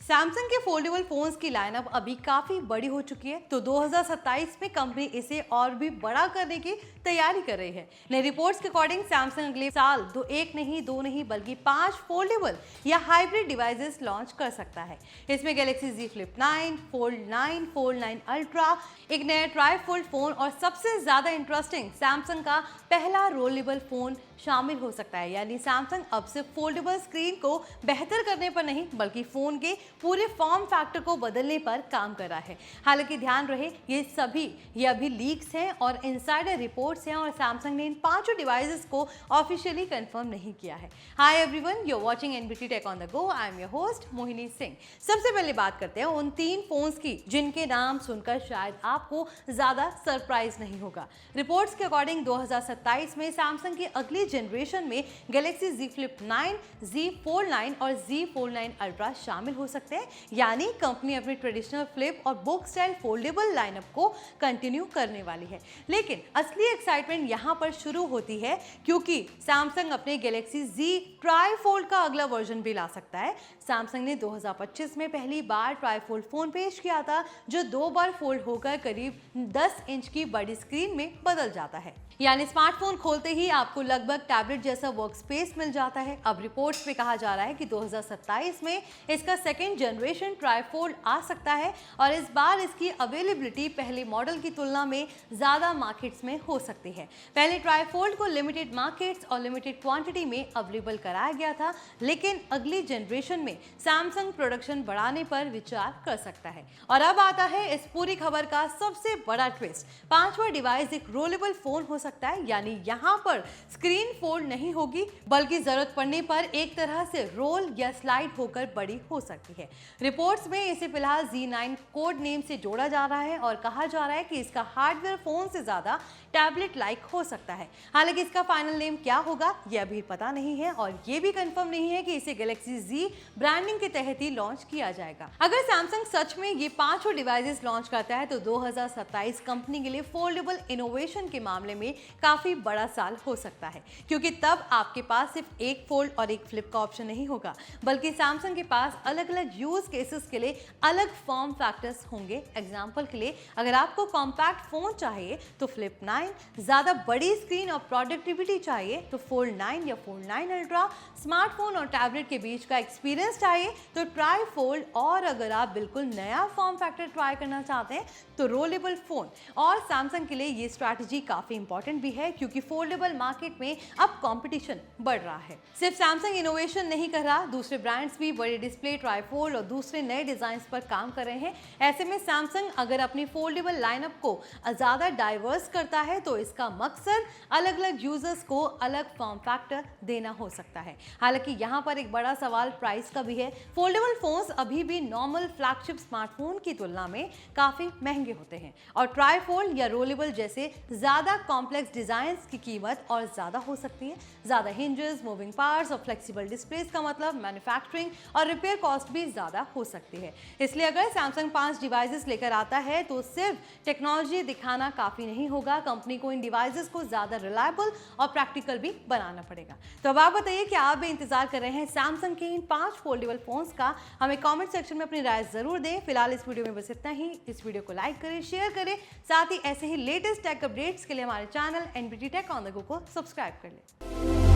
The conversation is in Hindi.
सैमसंग के फोल्डेबल फोन्स की लाइनअप अभी काफी बड़ी हो चुकी है, तो 2027 में कंपनी इसे और भी बड़ा करने की तैयारी कर रही है। नई रिपोर्ट्स के अकॉर्डिंग सैमसंग अगले साल एक नहीं दो नहीं बल्कि 5 फोल्डेबल या हाइब्रिड डिवाइसेस लॉन्च कर सकता है। इसमें Galaxy Z Flip 9, fold 9 ultra, एक नया ट्राई फोल्ड फोन और सबसे ज्यादा इंटरेस्टिंग सैमसंग का पहला रोलेबल फोन शामिल हो सकता है। यानी सैमसंग अब सिर्फ फोल्डेबल स्क्रीन को बेहतर करने पर नहीं बल्कि फोन के पूरे फॉर्म फैक्टर को बदलने पर काम कर रहा है। हालांकि ध्यान रहे ये अभी लीक्स हैं और इनसाइडर रिपोर्ट्स हैं और सैमसंग ने इन 5 डिवाइसेस को ऑफिशियली कंफर्म नहीं किया है। Hi everyone, you are watching NBT tech on the go. I am your host Mohini Singh. सबसे पहले बात करते हैं उन 3 फोन्स की जिनके नाम सुनकर शायद आपको ज्यादा सरप्राइज नहीं होगा। रिपोर्ट्स के अकॉर्डिंग 2027 में सैमसंग की अगली जनरेशन में Galaxy Z Flip 9, Z Fold 9 और Z Fold 9 अल्ट्रा शामिल हो सकते हैं। यानी कंपनी अपनी ट्रेडिशनल फ्लिप और बुक स्टाइल फोल्डेबल लाइनअप को कंटिन्यू करने वाली है। लेकिन असली एक्साइटमेंट यहां पर शुरू होती है क्योंकि सैमसंग अपने गैलेक्सी Z ट्राई फोल्ड का अगला वर्जन भी ला सकता है। सैमसंग ने 2025 में पहली बार ट्राई फोल्ड फोन पेश किया था जो 2 बार फोल्ड होकर करीब 10 इंच की बड़ी स्क्रीन में बदल जाता है। यानी स्मार्टफोन खोलते ही आपको लगभग टैबलेट जैसा वर्क स्पेस मिल जाता है। अब रिपोर्ट्स में कहा जा रहा है कि 2027 में इसका सेकेंड जनरेशन ट्राईफोल्ड आ सकता है और इस बार इसकी अवेलेबिलिटी पहले मॉडल की तुलना में ज्यादा मार्केट्स में हो सकती है। पहले ट्राईफोल्ड को लिमिटेड मार्केट्स और लिमिटेड क्वांटिटी में अवेलेबल कराया गया था, लेकिन अगली जनरेशन में सैमसंग प्रोडक्शन बढ़ाने पर विचार कर सकता है। और अब आता है इस पूरी खबर का सबसे बड़ा ट्विस्ट। 5वां डिवाइस एक रोलेबल फोन हो सकता है। यानी यहाँ पर स्क्रीन फोल्ड नहीं होगी बल्कि जरूरत पड़ने पर एक तरह से रोल या स्लाइड होकर बड़ी हो सकती है। रिपोर्ट्स में इसे फिलहाल Z9 कोड नेम से जोड़ा जा रहा है और कहा जा रहा है कि इसका हार्डवेयर फोन से ज्यादा टैबलेट लाइक हो सकता है। हालांकि इसका फाइनल नेम क्या होगा यह अभी पता नहीं है और यह भी कंफर्म नहीं है कि इसे गैलेक्सी Z ब्रांडिंग के तहत ही लॉन्च किया जाएगा। अगर सैमसंग सच में ये 5 डिवाइसेस लॉन्च करता है तो 2027 कंपनी के लिए फोल्डेबल इनोवेशन के मामले में काफी बड़ा साल हो सकता है, क्योंकि तब आपके पास सिर्फ एक फोल्ड और एक फ्लिप का ऑप्शन नहीं होगा बल्कि सैमसंग के पास अलग अलग यूज केसेस के लिए अलग फॉर्म फैक्टर्स होंगे। एग्जांपल के लिए अगर आपको कॉम्पैक्ट फोन चाहिए तो फ्लिप 9, ज्यादा बड़ी स्क्रीन और प्रोडक्टिविटी चाहिए तो फोल्ड 9 या फोल्ड 9 अल्ट्रा, स्मार्टफोन और टैबलेट के बीच का एक्सपीरियंस चाहिए तो ट्राई फोल्ड, और अगर आप बिल्कुल नया फॉर्म फैक्टर ट्राई करना चाहते हैं तो रोलेबल फोन। और सैमसंग के लिए ये स्ट्रैटेजी काफी इंपॉर्टेंट भी है क्योंकि फोल्डेबल मार्केट में अब कंपटीशन बढ़ रहा है। सिर्फ सैमसंग इनोवेशन नहीं कर रहा, दूसरे ब्रांड्स भी बड़े डिस्प्ले, ट्राईफोल्ड और दूसरे नए डिजाइन पर काम कर रहे हैं। ऐसे में सैमसंग अगर अपनी फोल्डेबल लाइनअप को ज्यादा डाइवर्स करता है तो इसका मकसद अलग अलग यूजर्स को अलग फॉर्म फैक्टर देना हो सकता है। हालांकि यहाँ पर एक बड़ा सवाल प्राइस का भी है। फोल्डेबल फोन्स अभी भी नॉर्मल फ्लैगशिप स्मार्टफोन की तुलना में काफी महंगे होते हैं और ट्राईफोल्ड या रोलेबल जैसे ज्यादा कॉम्प्लेक्स डिजाइन्स की कीमत और ज्यादा हो सकती है। ज्यादा हिंजेस, मूविंग पार्ट्स और फ्लेक्सिबल डिस्प्लेस का मतलब मैन्युफैक्चरिंग और रिपेयर कॉस्ट भी ज्यादा हो सकती है। इसलिए अगर सैमसंग 5 डिवाइसेस लेकर आता है तो सिर्फ टेक्नोलॉजी दिखाना काफी नहीं होगा, कंपनी को इन डिवाइसेस को ज्यादा रिलायबल और प्रैक्टिकल भी बनाना पड़ेगा। तो अब आप बताइए कि आप भी इंतजार कर रहे हैं सैमसंग के इन 5 फोल्डेबल फोन्स का? हमें कमेंट सेक्शन में अपनी राय जरूर दें। फिलहाल इस वीडियो में बस इतना ही। इस वीडियो को लाइक करें, शेयर करें, साथ ही ऐसे ही लेटेस्ट टेक अपडेट्स के लिए हमारे channel NBT tech on the go को सब्सक्राइब कर लें।